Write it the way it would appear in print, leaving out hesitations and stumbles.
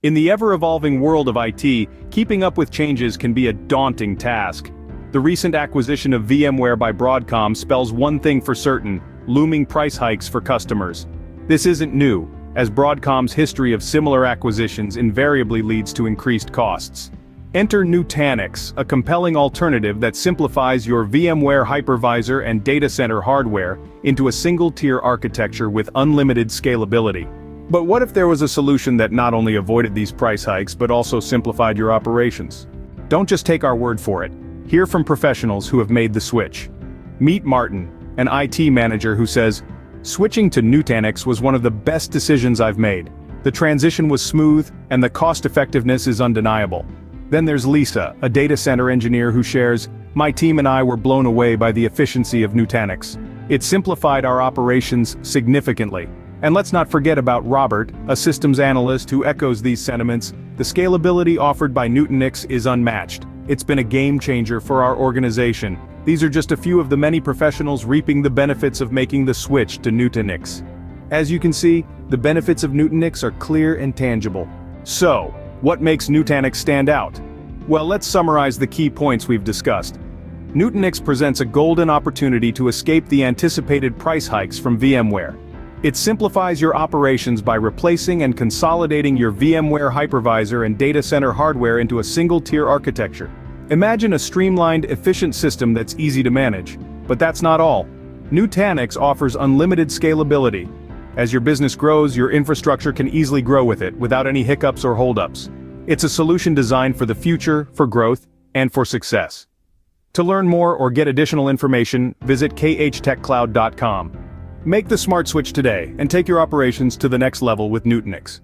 In the ever-evolving world of IT, keeping up with changes can be a daunting task. The recent acquisition of VMware by Broadcom spells one thing for certain: looming price hikes for customers. This isn't new, as Broadcom's history of similar acquisitions invariably leads to increased costs. Enter Nutanix, a compelling alternative that simplifies your VMware hypervisor and data center hardware into a single-tier architecture with unlimited scalability. But what if there was a solution that not only avoided these price hikes but also simplified your operations? Don't just take our word for it. Hear from professionals who have made the switch. Meet Martin, an IT manager who says, "Switching to Nutanix was one of the best decisions I've made. The transition was smooth, and the cost-effectiveness is undeniable." Then there's Lisa, a data center engineer who shares, "My team and I were blown away by the efficiency of Nutanix. It simplified our operations significantly." And let's not forget about Robert, a systems analyst who echoes these sentiments. "The scalability offered by Nutanix is unmatched. It's been a game changer for our organization." These are just a few of the many professionals reaping the benefits of making the switch to Nutanix. As you can see, the benefits of Nutanix are clear and tangible. So, what makes Nutanix stand out? Well, let's summarize the key points we've discussed. Nutanix presents a golden opportunity to escape the anticipated price hikes from VMware. It simplifies your operations by replacing and consolidating your VMware hypervisor and data center hardware into a single-tier architecture. Imagine a streamlined, efficient system that's easy to manage. But that's not all. Nutanix offers unlimited scalability. As your business grows, your infrastructure can easily grow with it, without any hiccups or holdups. It's a solution designed for the future, for growth, and for success. To learn more or get additional information, visit khtechcloud.com. Make the smart switch today, and take your operations to the next level with Nutanix.